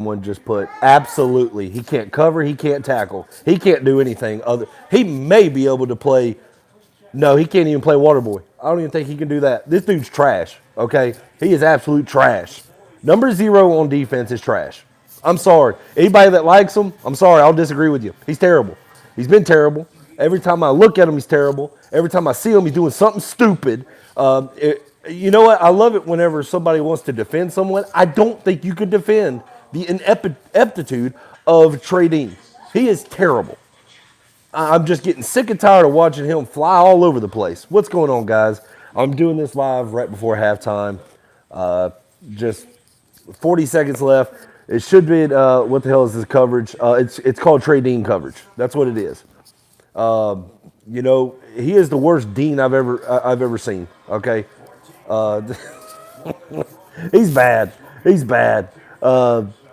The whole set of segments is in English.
Someone just put absolutely. He can't cover. He can't tackle. He can't do anything other. He may be able to play. No, he can't even play water boy. I don't even think he can do that. This dude's trash. Okay, he is absolute trash. Number 0 on defense is trash. I'm sorry. Anybody that likes him, I'm sorry. I'll disagree with you. He's terrible. He's been terrible. Every time I look at him, he's terrible. Every time I see him, he's doing something stupid. You know what? I love it whenever somebody wants to defend someone. I don't think you could defend the ineptitude of Trey Dean. He is terrible. I'm just getting sick and tired of watching him fly all over the place. What's going on, guys? I'm doing this live right before halftime. Just 40 seconds left. It should be what the hell is this coverage? It's called Trey Dean coverage. That's what it is. You know, he is the worst Dean I've ever seen. Okay, uh, he's bad. He's bad.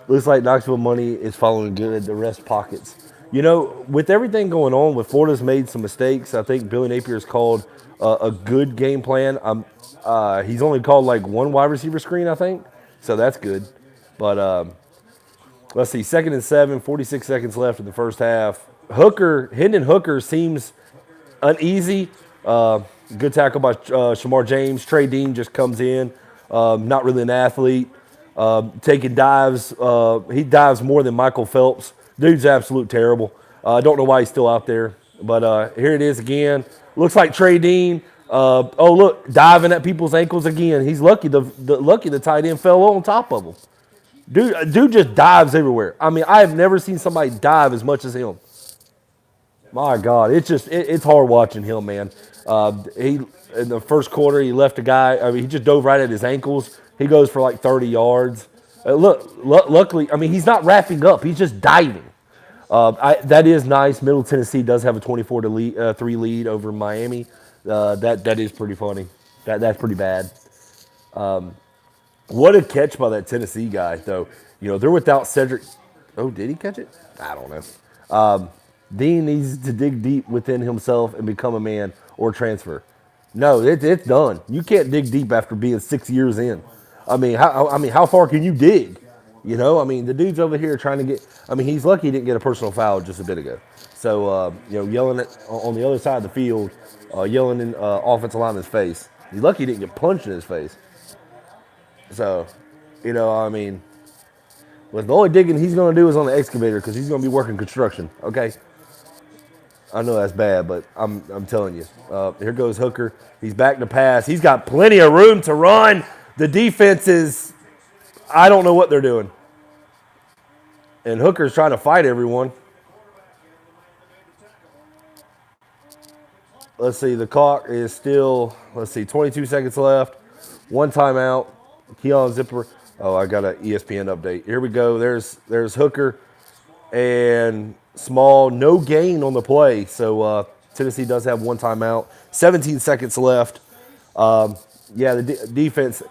Looks like Knoxville money is following good. The rest pockets. You know, with everything going on, with Florida's made some mistakes. I think Billy Napier's called a good game plan. He's only called like one wide receiver screen, I think, so that's good. But let's see, 2nd and 7, 46 seconds left in the first half. Hendon Hooker seems uneasy. Good tackle by Shamar James. Trey Dean just comes in, not really an athlete, taking dives. He dives more than Michael Phelps. Dude's absolute terrible. I don't know why he's still out there, but here it is again. Looks like Trey Dean. Oh look, diving at people's ankles again. He's lucky. The tight end fell on top of him. Dude just dives everywhere. I mean, I have never seen somebody dive as much as him. My God, it's hard watching him, man. He in the first quarter he left a guy. I mean, he just dove right at his ankles. He goes for like 30 yards. Luckily, I mean, he's not wrapping up. He's just diving. That is nice. Middle Tennessee does have a 24-3 lead over Miami. That is pretty funny. That's pretty bad. What a catch by that Tennessee guy, though. You know, they're without Cedric. Oh, did he catch it? I don't know. Dean needs to dig deep within himself and become a man or transfer. No, it's done. You can't dig deep after being 6 years in. How far can you dig? You know, I mean, the dude's over here trying to get. I mean, he's lucky he didn't get a personal foul just a bit ago. So, yelling on the other side of the field, yelling in offensive lineman's face. He's lucky he didn't get punched in his face. So, I mean, the only digging he's going to do is on the excavator because he's going to be working construction. Okay. I know that's bad, but I'm telling you. Here goes Hooker. He's back to pass. He's got plenty of room to run. The defense is, I don't know what they're doing. And Hooker's trying to fight everyone. Let's see, the clock is still, 22 seconds left. One timeout. Keon Zipper. Oh, I got an ESPN update. Here we go. There's Hooker and Small. No gain on the play. So Tennessee does have one timeout. 17 seconds left. The defense.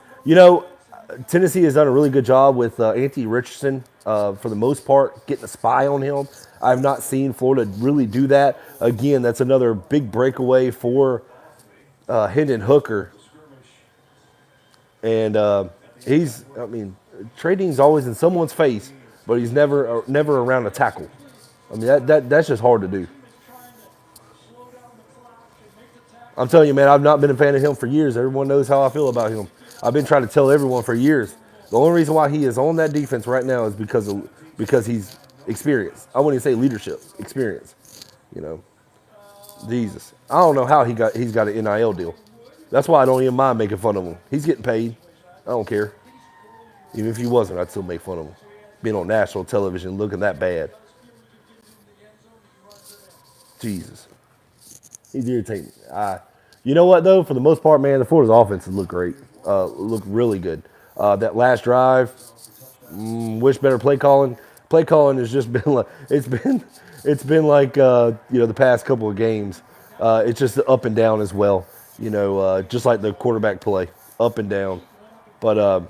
Tennessee has done a really good job with Anthony Richardson for the most part, getting a spy on him. I've not seen Florida really do that. Again, that's another big breakaway for Hendon Hooker. And Trey Dean's always in someone's face, but he's never around a tackle. I mean, that's just hard to do. I'm telling you, man, I've not been a fan of him for years. Everyone knows how I feel about him. I've been trying to tell everyone for years. The only reason why he is on that defense right now is because he's experienced. I wouldn't even say leadership, experience. Jesus. I don't know how he's got an NIL deal. That's why I don't even mind making fun of him. He's getting paid. I don't care. Even if he wasn't, I'd still make fun of him. Being on national television looking that bad. Jesus. He's irritating. You know what, though? For the most part, man, the Florida's offenses look great. Look really good. That last drive, wish better play calling. Play calling has just been like it's been like the past couple of games. It's just up and down as well. Just like the quarterback play, up and down. But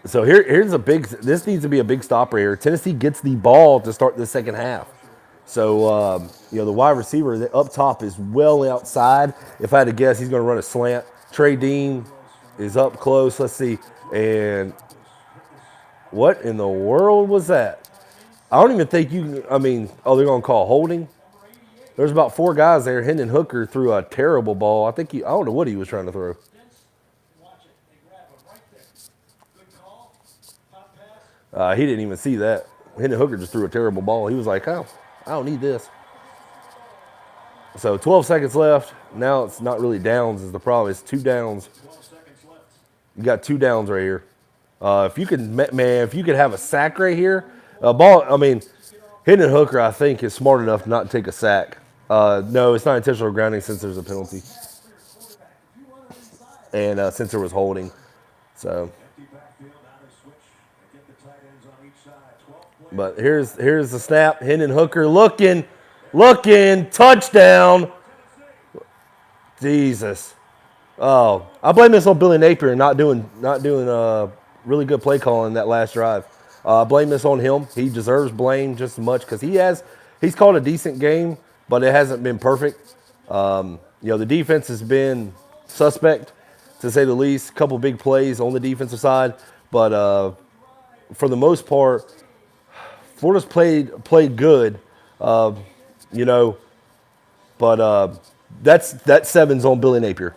so here's this needs to be a big stopper here. Tennessee gets the ball to start the second half. So, the wide receiver up top is well outside. If I had to guess, he's going to run a slant. Trey Dean is up close. Let's see. And What in the world was that? I don't even think you can. I mean, oh, they're going to call holding. There's about four guys there. Hendon Hooker threw a terrible ball. I think I don't know what he was trying to throw. He didn't even see that. Hendon Hooker just threw a terrible ball. He was like, oh, I don't need this. So 12 seconds left. Now it's not really downs is the problem. It's two downs. You got two downs right here. If you could, man, if you could have a sack right here, ball. I mean, Hendon Hooker, I think, is smart enough not to take a sack. No, it's not intentional grounding since there's a penalty, and since there was holding. So, but here's the snap. Hendon Hooker looking, touchdown. Jesus. Oh, I blame this on Billy Napier not doing really good play calling that last drive. I blame this on him. He deserves blame just as much because he's called a decent game, but it hasn't been perfect. The defense has been suspect to say the least. A couple big plays on the defensive side, but for the most part, Florida's played good. But that seven's on Billy Napier.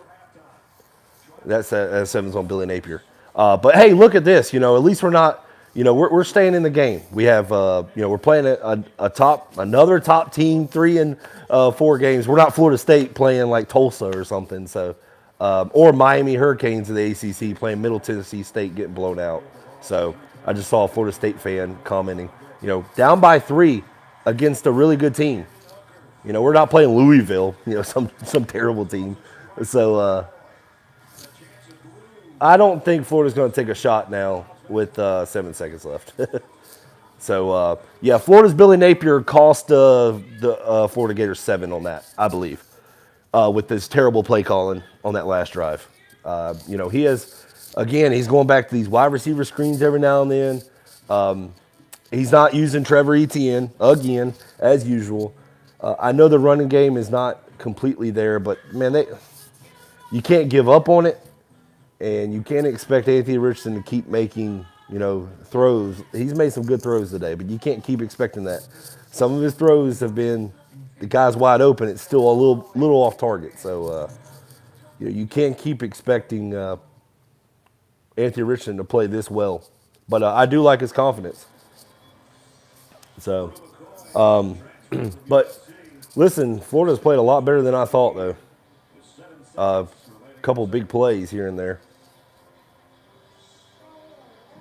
That's seven's on Billy Napier. But hey, look at this. At least we're not. We're staying in the game. We have. We're playing another top team, 3-4 games. We're not Florida State playing like Tulsa or something. So, or Miami Hurricanes in the ACC playing Middle Tennessee State getting blown out. So I just saw a Florida State fan commenting. Down by 3 against a really good team. We're not playing Louisville. Some terrible team. So. I don't think Florida's going to take a shot now with 7 seconds left. So, Florida's Billy Napier cost the Florida Gators 7 on that, I believe, with this terrible play calling on that last drive. He's going back to these wide receiver screens every now and then. He's not using Trevor Etienne, again, as usual. I know the running game is not completely there, but, man, you can't give up on it. And you can't expect Anthony Richardson to keep making, throws. He's made some good throws today, but you can't keep expecting that. Some of his throws have been the guy's wide open. It's still a little off target. So you can't keep expecting Anthony Richardson to play this well. But I do like his confidence. So, but listen, Florida's played a lot better than I thought, though. Couple big plays here and there.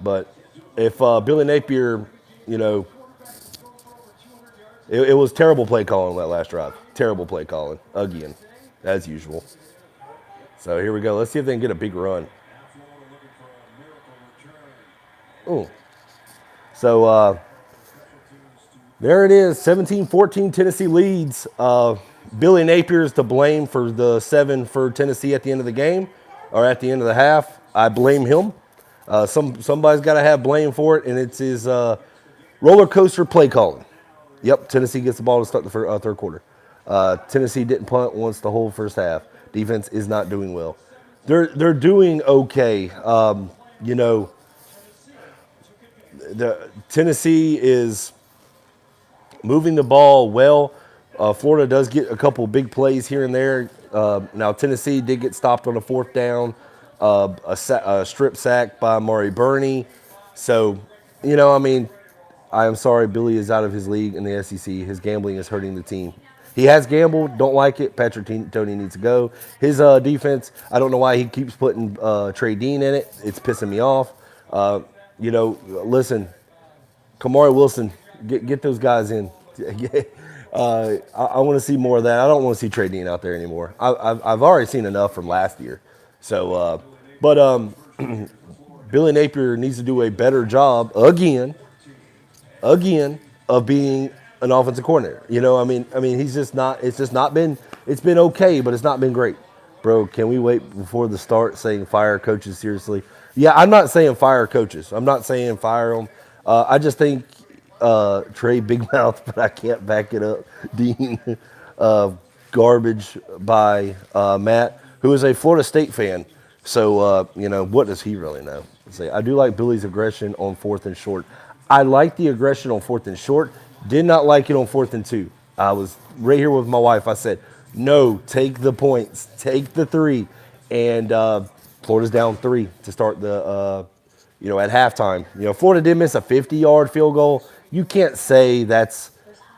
But if Billy Napier, it was terrible play calling on that last drive. Terrible play calling, again, as usual. So here we go. Let's see if they can get a big run. Ooh. So there it is, 17-14, Tennessee leads. Billy Napier is to blame for the 7 for Tennessee at the end of the game, or at the end of the half. I blame him. Somebody's got to have blame for it, and it's his roller coaster play calling. Yep, Tennessee gets the ball to start the third quarter. Tennessee didn't punt once the whole first half. Defense is not doing well. They're doing okay. The Tennessee is moving the ball well. Florida does get a couple big plays here and there. Now Tennessee did get stopped on a 4th down. A strip sack by Amari Burney. So, I am sorry Billy is out of his league in the SEC. His gambling is hurting the team. He has gambled. Don't like it. Patrick Toney needs to go. His defense, I don't know why he keeps putting Trey Dean in it. It's pissing me off. Listen, Kamari Wilson, get those guys in. I want to see more of that. I don't want to see Trey Dean out there anymore. I've already seen enough from last year. So, Billy Napier needs to do a better job again of being an offensive coordinator. He's just not. It's just not been. It's been okay, but it's not been great, bro. Can we wait before the start saying fire coaches seriously? Yeah, I'm not saying fire coaches. I'm not saying fire them. I just think Trey Big Mouth, but I can't back it up. Dean, garbage by Matt, who is a Florida State fan. So, what does he really know? Say I do like Billy's aggression on fourth and short. I like the aggression on fourth and short. Did not like it on fourth and two. I was right here with my wife. I said, "No, take the points, take the three," and Florida's down three to start the at halftime. Florida did miss a 50-yard field goal. You can't say that's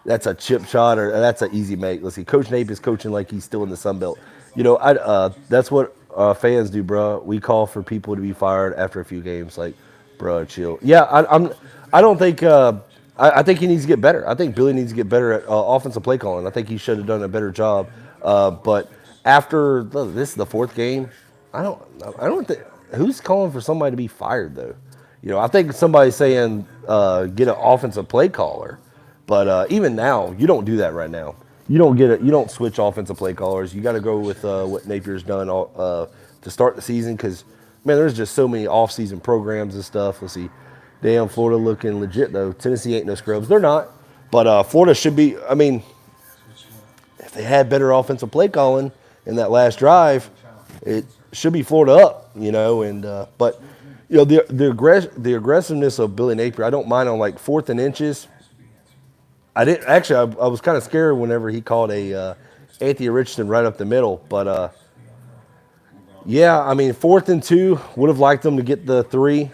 a chip shot or that's an easy make. Let's see, Coach Nape is coaching like he's still in the Sun Belt. That's what fans do, bro. We call for people to be fired after a few games. Like, bro, chill. Yeah, I don't think. I think he needs to get better. I think Billy needs to get better at offensive play calling. I think he should have done a better job. But after this is the fourth game. I don't. I don't think who's calling for somebody to be fired though. I think somebody's saying get an offensive play caller, but even now you don't do that right now. You don't get it. You don't switch offensive play callers. You got to go with what Napier's done to start the season because man, there's just so many off-season programs and stuff. Let's see, damn Florida looking legit though. Tennessee ain't no scrubs. They're not, but Florida should be. I mean, if they had better offensive play calling in that last drive, it should be Florida up, and but the aggressiveness of Billy Napier, I don't mind on like fourth and inches. I didn't actually. I was kind of scared whenever he called a Anthony Richardson right up the middle, but yeah, I mean fourth and two would have liked them to get the three.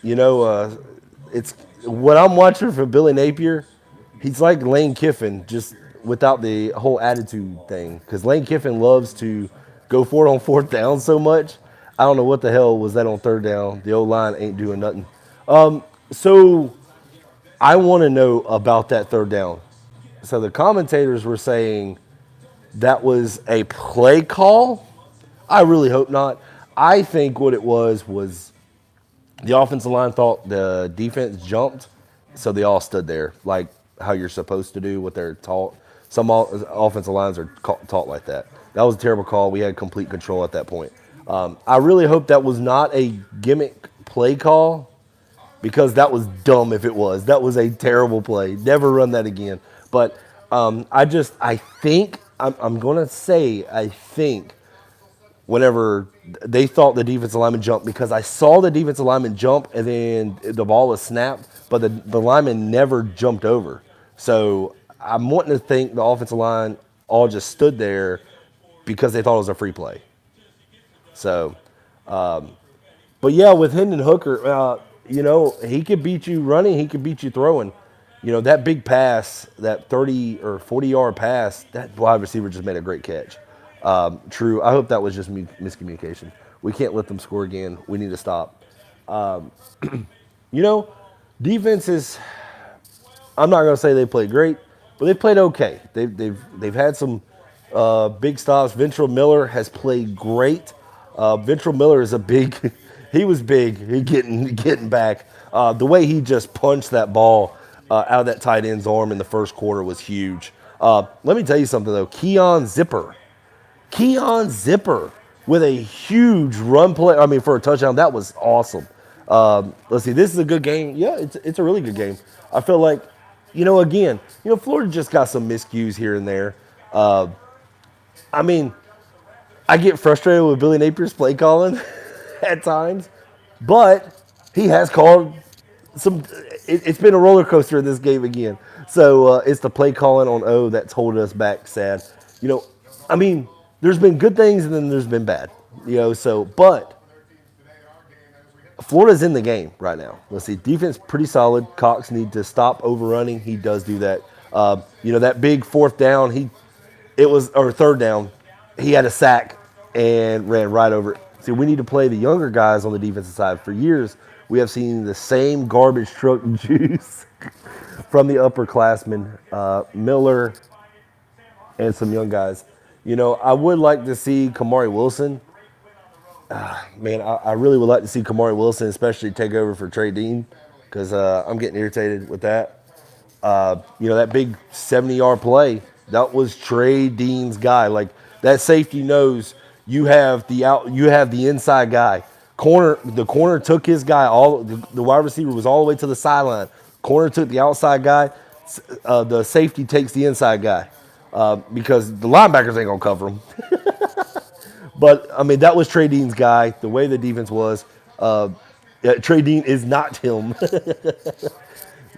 It's what I'm watching from Billy Napier. He's like Lane Kiffin, just without the whole attitude thing. Because Lane Kiffin loves to go for it on fourth down so much. I don't know what the hell was that on third down. The old line ain't doing nothing. So I want to know about that third down. So the commentators were saying that was a play call. I really hope not. I think what it was the offensive line thought the defense jumped, so they all stood there like how you're supposed to do, what they're taught. Some offensive lines are taught like that. That was a terrible call. We had complete control at that point. I really hope that was not a gimmick play call because that was dumb if it was. That was a terrible play. Never run that again. But I think, I'm going to say, I think whenever they thought the defensive lineman jumped because I saw the defensive lineman jump and then the ball was snapped, but the lineman never jumped over. So I'm wanting to think the offensive line all just stood there because they thought it was a free play. So, but yeah, with Hendon Hooker, he could beat you running, he could beat you throwing. That big pass, that 30 or 40-yard pass, that wide receiver just made a great catch. True. I hope that was just miscommunication. We can't let them score again. We need to stop. You know, defense is. I'm not going to say they played great, but they played okay. They've had some big stops. Ventrell Miller has played great. Ventrell Miller is a big. He was big. He getting back. The way he just punched that ball out of that tight end's arm in the first quarter was huge. Let me tell you something though. Keon Zipper with a huge run play. I mean, for a touchdown, that was awesome. Let's see. This is a good game. Yeah, it's a really good game. I feel like, again, Florida just got some miscues here and there. I mean, I get frustrated with Billy Napier's play calling at times, but he has called some. It's been a roller coaster in this game again. So it's the play calling on O that's holding us back. Sad. I mean, there's been good things and then there's been bad. But Florida's in the game right now. Let's see, defense pretty solid. Cox need to stop overrunning. He does do that. That big fourth down, or third down, he had a sack and ran right over it. See, we need to play the younger guys on the defensive side. For years, we have seen the same garbage truck juice from the upperclassmen, Miller, and some young guys. I would like to see Kamari Wilson. Man, I really would like to see Kamari Wilson, especially take over for Trey Dean, because I'm getting irritated with that. That big 70-yard play, that was Trey Dean's guy. Like that safety knows you have the inside guy. The corner took his guy. The wide receiver was all the way to the sideline. Corner took the outside guy. The safety takes the inside guy because the linebackers ain't gonna cover him. But I mean, that was Trey Dean's guy. The way the defense was, Trey Dean is not him.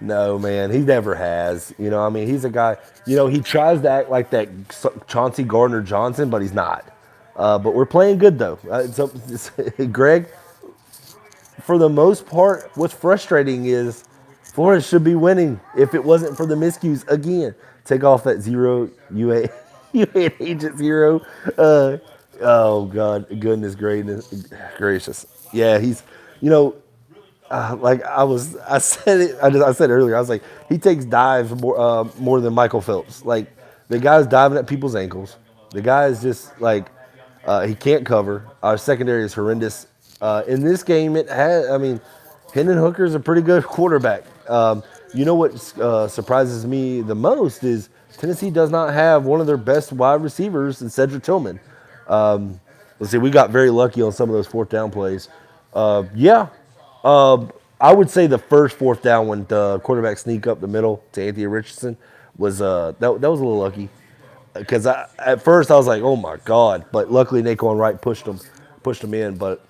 No, man, he never has. I mean, he's a guy. He tries to act like that Chauncey Gardner Johnson, but he's not. But we're playing good though. Greg, for the most part, what's frustrating is Florida should be winning if it wasn't for the miscues again. Take off that zero. You ain't agent zero. Uh, oh God, goodness gracious. Yeah, he's. You know, like I said it. I said earlier. I was like, he takes dives more than Michael Phelps. Like the guy's diving at people's ankles. The guy is just like he can't cover. Our secondary is horrendous. In this game, it had. I mean, Hendon Hooker's a pretty good quarterback. You know what surprises me the most is Tennessee does not have one of their best wide receivers in Cedric Tillman. Let's see, we got very lucky on some of those fourth down plays. Yeah, I would say the first fourth down when the quarterback sneak up the middle to Anthony Richardson was that was a little lucky because at first I was like, oh my god, but luckily Naquan Wright pushed him in. But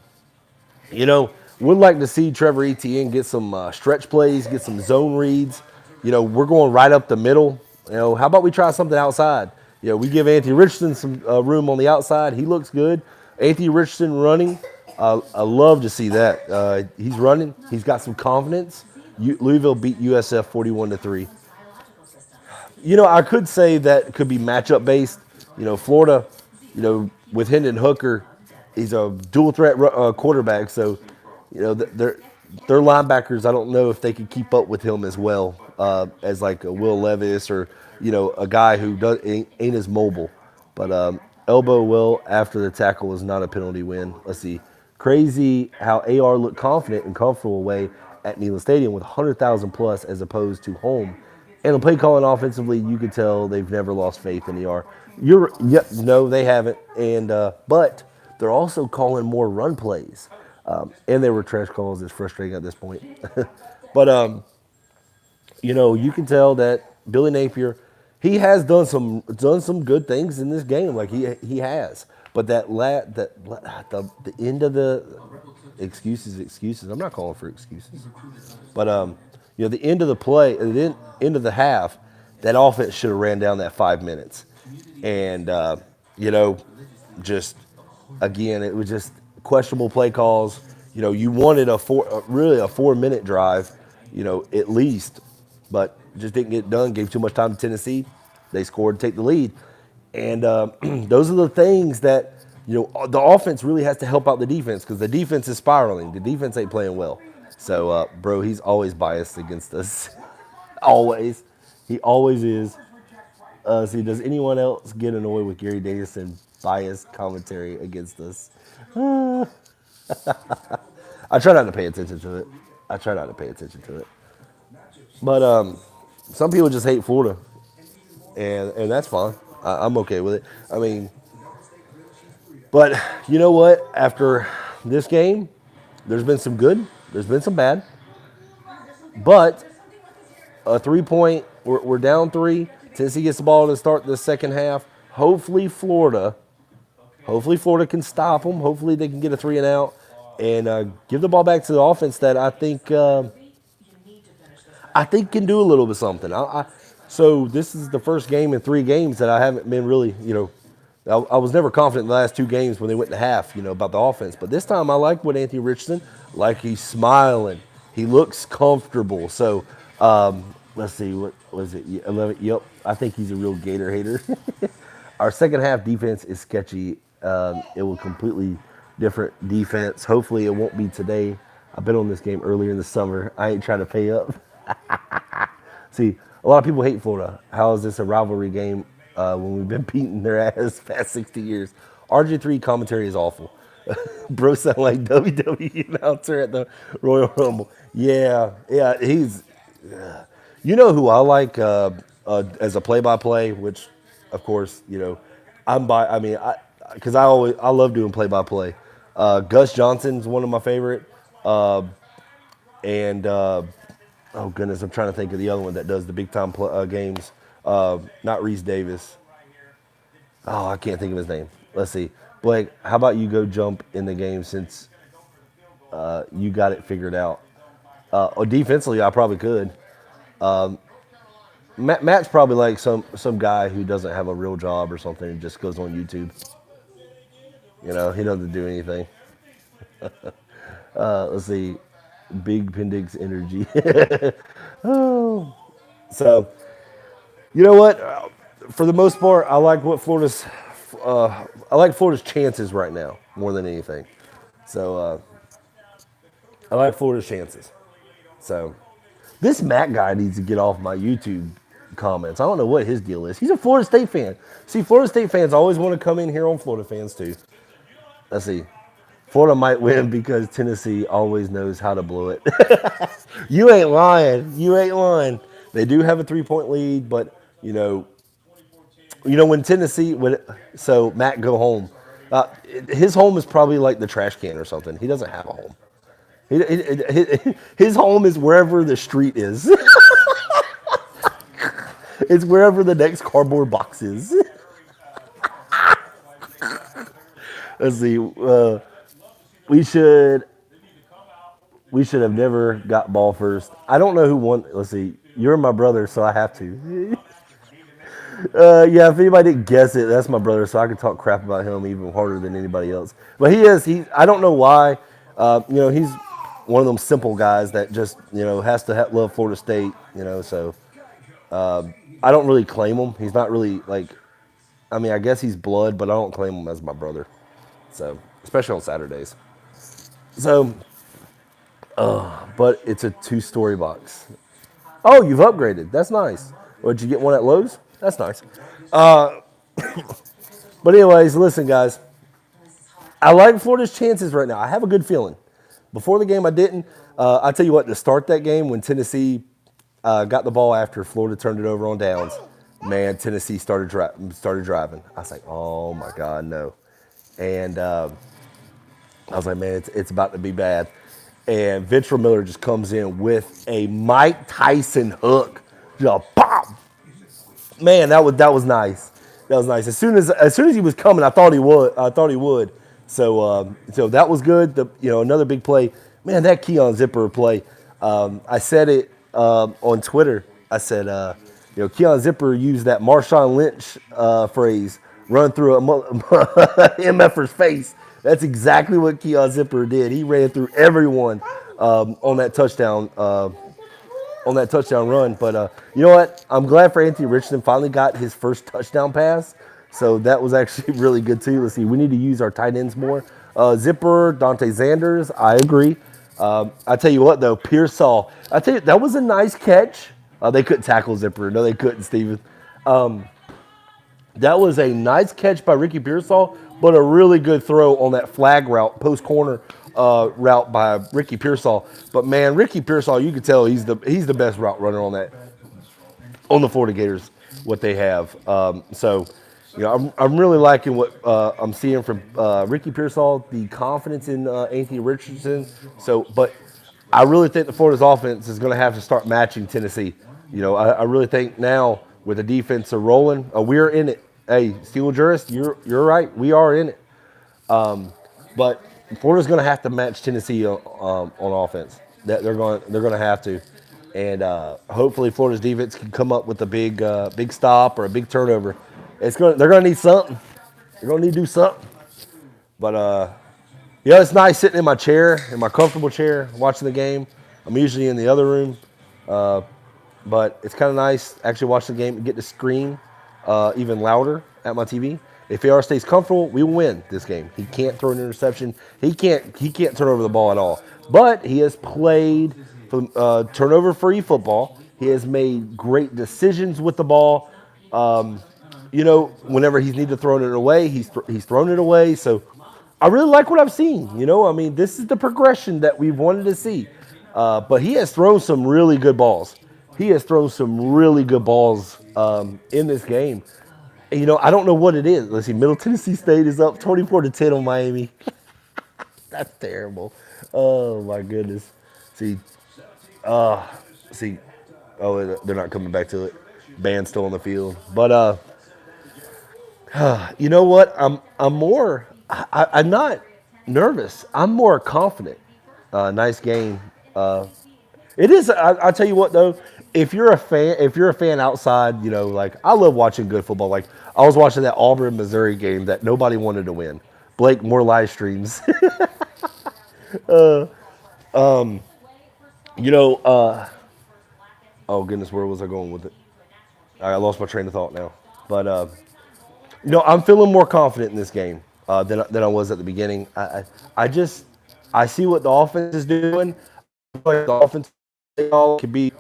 would like to see Trevor Etienne get some stretch plays, get some zone reads. We're going right up the middle. How about we try something outside? We give Anthony Richardson some room on the outside. He looks good. Anthony Richardson running. I love to see that. He's running. He's got some confidence. Louisville beat USF 41-3. I could say that could be matchup based. Florida, with Hendon Hooker, he's a dual threat quarterback. So, their linebackers, I don't know if they could keep up with him as well as like a Will Levis or a guy who ain't as mobile. But elbow well after the tackle is not a penalty win. Let's see. Crazy how AR looked confident and comfortable away at Neyland Stadium with 100,000 plus as opposed to home. And the play calling offensively, you could tell they've never lost faith in ER. No, they haven't. And but they're also calling more run plays, and they were trash calls. It's frustrating at this point. But you can tell that Billy Napier, he has done some good things in this game. Like he has. But the end of the excuses. I'm not calling for excuses. But the end of the play, the end of the half, that offense should have ran down that 5 minutes, and just again, it was just questionable play calls. You wanted really a 4 minute drive, at least, but just didn't get done. Gave too much time to Tennessee. They scored, take the lead, and those are the things that the offense really has to help out the defense because the defense is spiraling. The defense ain't playing well. So, bro, he's always biased against us. Always. He always is. See, does anyone else get annoyed with Gary Davidson biased commentary against us? I try not to pay attention to it. But some people just hate Florida, and that's fine. I'm okay with it. I mean, but you know what? After this game, there's been some good, there's been some bad, but a 3 point. We're down three. Tennessee gets the ball to start the second half. Hopefully Florida can stop them. Hopefully they can get a 3-and-out and give the ball back to the offense that I think can do a little bit something. So this is the first game in 3 games that I haven't been really, I was never confident in the last 2 games when they went to half, about the offense. But this time I like what Anthony Richardson, like he's smiling. He looks comfortable. So let's see, what was it? 11. Yep, I think he's a real Gator hater. Our second half defense is sketchy. It will completely different defense. Hopefully it won't be today. I've been on this game earlier in the summer. I ain't trying to pay up. See, a lot of people hate Florida. How is this a rivalry game when we've been beating their ass past 60 years? RG3 commentary is awful. Bro sound like WWE announcer at the Royal Rumble. Yeah, he's. You know who I like as a play-by-play, which, of course, I'm by. I mean, because I love doing play-by-play. Gus Johnson's one of my favorite, and oh goodness, I'm trying to think of the other one that does the big-time games. Not Reese Davis. Oh, I can't think of his name. Let's see, Blake. How about you go jump in the game since you got it figured out. Defensively, I probably could. Matt's probably like some guy who doesn't have a real job or something and just goes on YouTube. He doesn't do anything. Let's see, Big Appendix Energy. So you know what? For the most part, I like Florida's chances right now more than anything. So I like Florida's chances. So this Matt guy needs to get off my YouTube comments. I don't know what his deal is. He's a Florida State fan. See, Florida State fans always want to come in here on Florida fans too. Let's see. Florida might win because Tennessee always knows how to blow it. You ain't lying. You ain't lying. They do have a 3-point lead, but when so Matt go home. His home is probably like the trash can or something. He doesn't have a home. His home is wherever the street is. It's wherever the next cardboard box is. Let's see. We should have never got ball first. I don't know who won. Let's see. You're my brother, so I have to. Yeah, if anybody didn't guess it, that's my brother, so I can talk crap about him even harder than anybody else. But he is. I don't know why. He's one of them simple guys that just has to love Florida State. So I don't really claim him. He's not really like. I mean, I guess he's blood, but I don't claim him as my brother. So especially on Saturdays. So, but it's a 2-story box. Oh, you've upgraded. That's nice. Or did you get one at Lowe's? That's nice. But anyways, listen, guys. I like Florida's chances right now. I have a good feeling. Before the game, I didn't. I tell you what, to start that game, when Tennessee got the ball after Florida turned it over on downs, man, Tennessee started driving. I was like, oh my God, no. And I was like, man, it's about to be bad. And Ventrell Miller just comes in with a Mike Tyson hook. Just pop. Man, that was nice. That was nice. As soon as he was coming, I thought he would. So that was good. Another big play. Man, that Keon Zipper play. I said it on Twitter. I said, Keon Zipper used that Marshawn Lynch phrase, run through a MFer's face. That's exactly what Keon Zipper did. He ran through everyone on that touchdown run. But you know what? I'm glad for Anthony Richardson finally got his first touchdown pass. So that was actually really good too. Let's see. We need to use our tight ends more. Zipper, Dante Zanders. I agree. I tell you what though, Pearsall. I tell you that was a nice catch. They couldn't tackle Zipper. No, they couldn't, Steven. That was a nice catch by Ricky Pearsall, but a really good throw on that flag route, post corner route by Ricky Pearsall. But man, Ricky Pearsall, you can tell he's the best route runner on the Florida Gators. What they have. I'm really liking what I'm seeing from Ricky Pearsall, the confidence in Anthony Richardson. But I really think the Florida's offense is going to have to start matching Tennessee. I really think now with the defense rolling, we're in it. Hey, Steel Jurist, you're right. We are in it. But Florida's going to have to match Tennessee on offense. They're going to have to, and hopefully Florida's defense can come up with a big stop or a big turnover. They're going to need something. They're going to need to do something. But it's nice sitting in my chair, in my comfortable chair, watching the game. I'm usually in the other room, but it's kind of nice actually watching the game and get to scream even louder at my TV. If AR stays comfortable, we will win this game. He can't throw an interception. He can't turn over the ball at all. But he has played turnover-free football. He has made great decisions with the ball. Whenever he's needed to throw it away, he's thrown it away. So I really like what I've seen. This is the progression that we've wanted to see. But he has thrown some really good balls. He has thrown some really good balls in this game. I don't know what it is. Let's see. Middle Tennessee State is up 24-10 on Miami. That's terrible. Oh my goodness. See. Oh, they're not coming back to it. Band's still on the field. But you know what? I'm not nervous. I'm more confident. Nice game. It is. I tell you what though, if you're a fan outside, like I love watching good football. Like I was watching that Auburn Missouri game that nobody wanted to win. Blake, more live streams. you know. Oh goodness, where was I going with it? I lost my train of thought now. But I'm feeling more confident in this game than I was at the beginning. I just I see what the offense is doing. I feel like the offense could be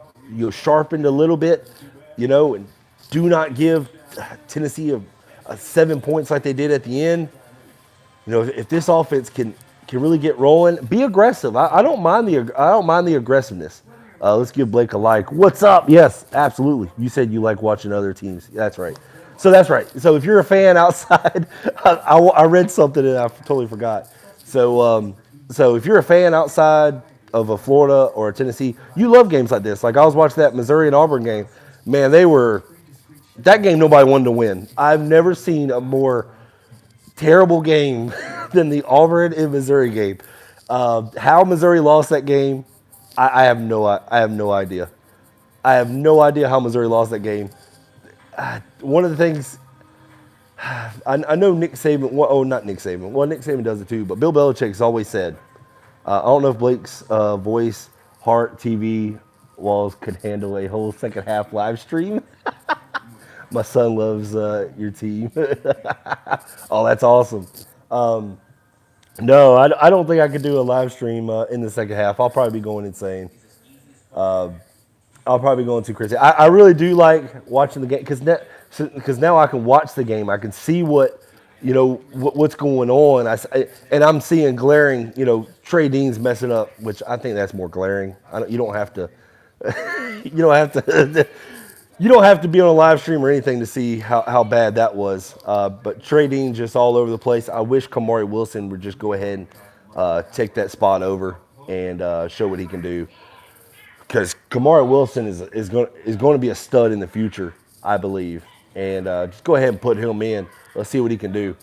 sharpened a little bit, and do not give Tennessee a 7 points like they did at the end. If this offense can really get rolling, be aggressive. I don't mind the aggressiveness. Let's give Blake a like. What's up? Yes, absolutely. You said you like watching other teams. That's right. That's right. So if you're a fan outside, I read something and I totally forgot. So if you're a fan outside of a Florida or a Tennessee, you love games like this. Like I was watching that Missouri and Auburn game. Man, that game nobody wanted to win. I've never seen a more terrible game than the Auburn and Missouri game. How Missouri lost that game, I have no idea. I have no idea how Missouri lost that game. One of the things I know Nick Saban. Oh, not Nick Saban. Well, Nick Saban does it too. But Bill Belichick's always said, I don't know if Blake's voice, heart, TV walls could handle a whole second half live stream. My son loves your team. Oh, that's awesome. No, I don't think I could do a live stream in the second half. I'll probably be going insane. I'll probably be going too crazy. I really do like watching the game because now I can watch the game. I can see what's going on. And I'm seeing glaring. Trey Dean's messing up, which I think that's more glaring. You don't have to. You don't have to. You don't have to be on a live stream or anything to see how bad that was. But Trey Dean just all over the place. I wish Kamari Wilson would just go ahead and take that spot over and show what he can do. Because Kamari Wilson is going to be a stud in the future, I believe. And just go ahead and put him in. Let's see what he can do.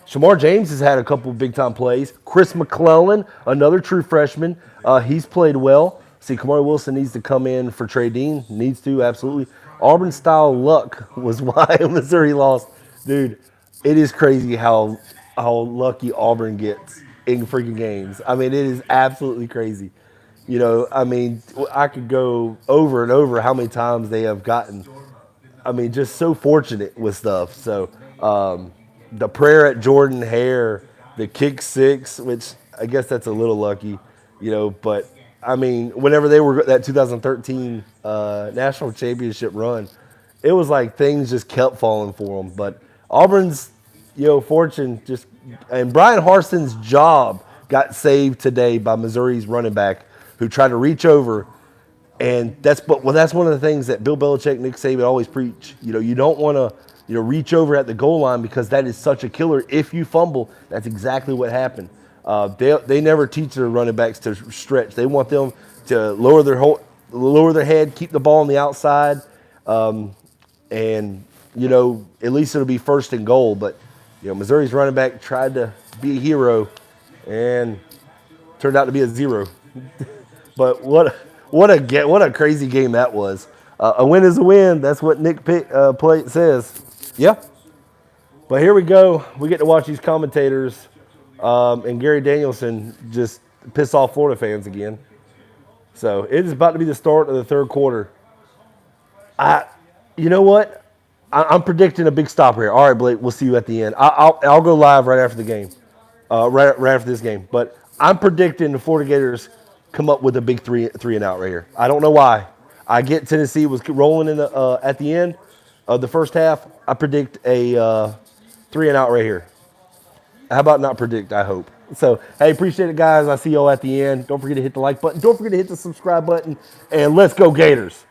Shamar James has had a couple of big-time plays. Chris McClellan, another true freshman, he's played well. See, Kamari Wilson needs to come in for Trey Dean. Needs to, absolutely. Auburn-style luck was why Missouri lost. Dude, it is crazy how lucky Auburn gets in freaking games. I mean, it is absolutely crazy. I could go over and over how many times they have gotten. I mean, just so fortunate with stuff. So, the prayer at Jordan Hare, the kick six, which I guess that's a little lucky, but I mean, whenever they were that 2013 national championship run, it was like things just kept falling for them. But Auburn's, fortune and Brian Harson's job got saved today by Missouri's running back who tried to reach over. And that's one of the things that Bill Belichick, Nick Saban always preach. You don't want to, reach over at the goal line because that is such a killer. If you fumble, that's exactly what happened. They never teach their running backs to stretch. They want them to lower their head, keep the ball on the outside, and at least it'll be first and goal. But Missouri's running back tried to be a hero, and turned out to be a zero. But what a crazy game that was. A win is a win. That's what Nick Plate says. Yeah. But here we go. We get to watch these commentators. And Gary Danielson just piss off Florida fans again. So it is about to be the start of the third quarter. You know what? I'm predicting a big stop here. All right, Blake, we'll see you at the end. I'll go live right after the game, right after this game. But I'm predicting the Florida Gators come up with a big three and out right here. I don't know why. I get Tennessee was rolling in at the end of the first half. I predict a 3 and out right here. How about not predict, I hope. So, hey, appreciate it, guys. I'll see y'all at the end. Don't forget to hit the like button. Don't forget to hit the subscribe button. And let's go Gators.